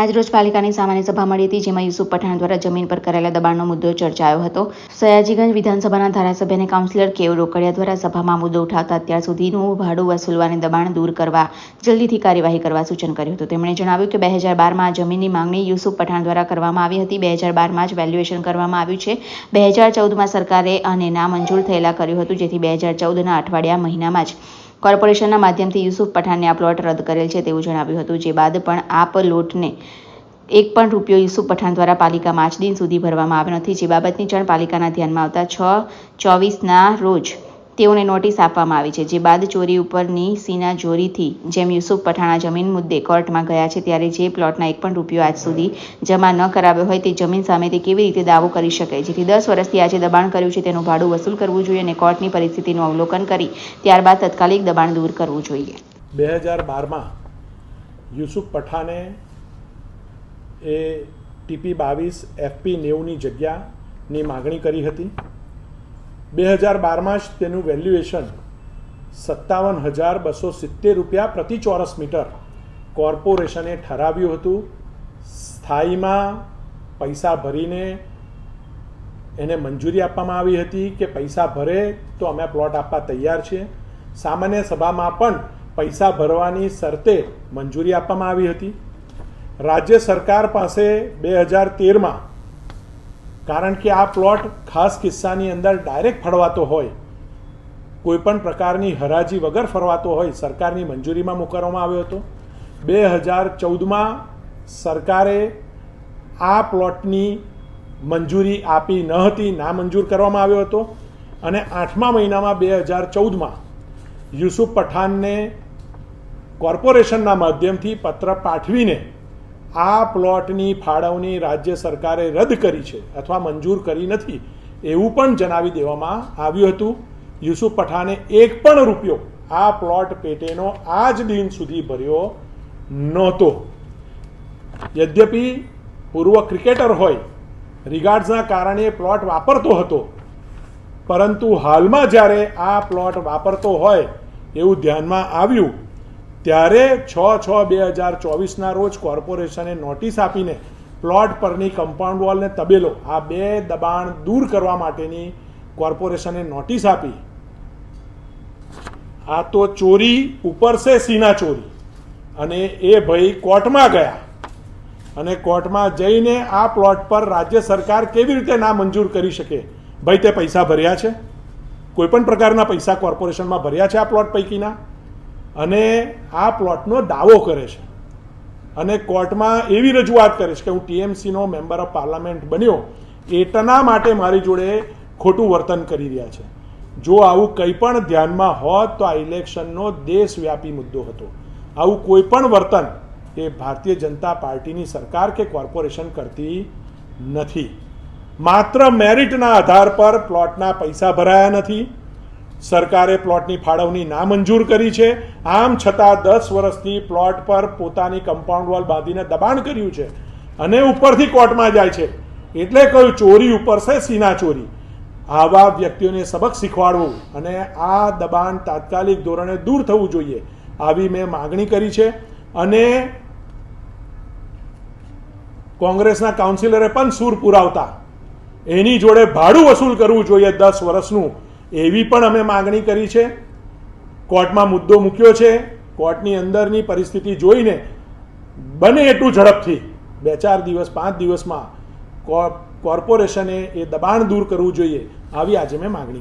આજરોજ પાલિકાની સામાન્ય સભા મળી હતી, જેમાં યુસુફ પઠાણ દ્વારા જમીન પર કરેલા દબાણનો મુદ્દો ચર્ચાયો હતો। સયાજીગંજ વિધાનસભાના ધારાસભ્ય અને કાઉન્સિલર કેવ રોકડિયા દ્વારા સભામાં મુદ્દો ઉઠાવતા અત્યાર સુધીનું ભાડું વસૂલવા અને દબાણ દૂર કરવા જલ્દીથી કાર્યવાહી કરવા સૂચન કર્યું હતું। તેમણે જણાવ્યું કે 2012માં આ જમીનની માંગણી યુસુફ પઠાણ દ્વારા કરવામાં આવી હતી। 2012માં જ વેલ્યુએશન કરવામાં આવ્યું છે। 2014માં સરકારે આને નામંજૂર થયેલા કર્યું હતું, જેથી 2014ના અઠવાડિયા મહિનામાં જ કોર્પોરેશનના માધ્યમથી યુસુફ પઠાણને આ પ્લોટ રદ કરેલ છે તેવું જણાવ્યું હતું। જે બાદ પણ આ પ્લોટને એક પણ રૂપિયો યુસુફ પઠાણ દ્વારા પાલિકામાં આજ દિન સુધી ભરવામાં આવ્યો નથી। જે બાબતની જાણ પાલિકાના ધ્યાનમાં આવતા 6/24ના રોજ તેઓને નોટિસ આપવામાં આવી છે। જે બાદ ચોરી ઉપરની સીનાચોરીથી જેમ યુસુફ પઠાણ જમીન મુદ્દે કોર્ટમાં ગયા છે, ત્યારે જે પ્લોટના એક પણ રૂપિયો આજ સુધી જમા ન કરાવ્યો હોય તે જમીન સામે તે કેવી રીતે દાવો કરી શકે, જેથી 10 વર્ષથી આજે દબાણ કર્યું છે તેનું ભાડું વસૂલ કરવું જોઈએ અને કોર્ટની પરિસ્થિતિનું અવલોકન કરી ત્યારબાદ તાત્કાલિક દબાણ દૂર કરવું જોઈએ। 2012માં યુસુફ પઠાણે એ TP-22 FP-90ની જગ્યાની માગણી કરી હતી। 2012માં જ તેનું વેલ્યુએશન 57,270 રૂપિયા પ્રતિ ચોરસ મીટર કોર્પોરેશને ઠરાવ્યું હતું। સ્થાયીમાં પૈસા ભરીને એને મંજૂરી આપવામાં આવી હતી કે પૈસા ભરે તો અમે પ્લોટ આપવા તૈયાર છીએ। સામાન્ય સભામાં પણ પૈસા ભરવાની શરતે મંજૂરી આપવામાં આવી હતી। રાજ્ય સરકાર પાસે 2013માં, કારણ કે આ પ્લોટ ખાસ કિસ્સાની અંદર ડાયરેક્ટ ફળવાતો હોય, કોઈપણ પ્રકારની હરાજી વગર ફરવાતો હોય, સરકારની મંજૂરીમાં મૂકવામાં આવ્યો હતો। 2014માં સરકારે આ પ્લોટની મંજૂરી આપી ન હતી, નામંજૂર કરવામાં આવ્યો હતો અને 8મા મહિનામાં 2014માં યુસુફ પઠાણને કોર્પોરેશનના માધ્યમથી પત્ર પાઠવીને આ પ્લોટની ફાળવણી રાજ્ય સરકારે રદ કરી છે અથવા મંજૂર કરી નથી એવું પણ જણાવી દેવામાં આવ્યું હતું। યુસુફ પઠાણે એક પણ રૂપિયો આ પ્લોટ પેટેનો આજ દિન સુધી ભર્યો નહોતો। યદ્યપિ પૂર્વ ક્રિકેટર હોય, રિગાર્ડ્સના કારણે પ્લોટ વાપરતો હતો, પરંતુ હાલમાં જ્યારે આ પ્લોટ વાપરતો હોય એવું ધ્યાનમાં આવ્યું ત્યારે 6/6/2024ના રોજ કોર્પોરેશને નોટિસ આપીને પ્લોટ પરની કમ્પાઉન્ડ વોલ ને તબેલો આ બે દબાણ દૂર કરવા માટેની કોર્પોરેશને નોટિસ આપી। આ તો ચોરી ઉપર છે સીના ચોરી, અને એ ભાઈ કોર્ટમાં ગયા અને કોર્ટમાં જઈને આ પ્લોટ પર રાજ્ય સરકાર કેવી રીતે ના મંજૂર કરી શકે? ભાઈ તે પૈસા ભર્યા છે? કોઈપણ પ્રકારના પૈસા કોર્પોરેશનમાં ભર્યા છે આ પ્લોટ પૈકીના? અને આ પ્લોટનો દાવો કરે છે અને કોર્ટમાં એવી રજૂઆત કરે છે કે હું TMCનો મેમ્બર ઓફ પાર્લામેન્ટ બન્યો એટલા માટે મારી જોડે ખોટું વર્તન કરી રહ્યા છે। જો આવું કંઈ પણ ધ્યાનમાં હોત તો આ ઇલેક્શનનો દેશવ્યાપી મુદ્દો હતો। આવું કોઈ પણ વર્તન એ ભારતીય જનતા પાર્ટીની સરકાર કે કોર્પોરેશન કરતી નથી। માત્ર મેરિટના આધાર પર પ્લોટના પૈસા ભરાયા નથી, સરકારે પ્લોટની ફાળવણી નામંજૂર કરી છે, આમ છતાં 10 વર્ષથી પ્લોટ પર પોતાની કમ્પાઉન્ડ વોલ બાંધીને દબાણ કર્યું છે અને ઉપરથી કોર્ટમાં જાય છે। એટલે કહ્યું ચોરી ઉપર છે સીના ચોરી। આવા વ્યક્તિઓને સબક શીખવાડવું અને આ દબાણ તાત્કાલિક ધોરણે દૂર થવું જોઈએ, આવી મેં માગણી કરી છે। અને કોંગ્રેસના કાઉન્સિલરે પણ સૂર પુરાવતા એની જોડે ભાડું વસૂલ કરવું જોઈએ 10 વર્ષનું, એવી પણ અમે માગણી કરી છે। કોર્ટમાં મુદ્દો મૂક્યો છે। કોર્ટની અંદરની પરિસ્થિતિ જોઈને બને એટલું ઝડપથી 2-4 દિવસ 5 દિવસમાં કોર્પોરેશને એ દબાણ દૂર કરવું જોઈએ, આવી આજે મેં માગણી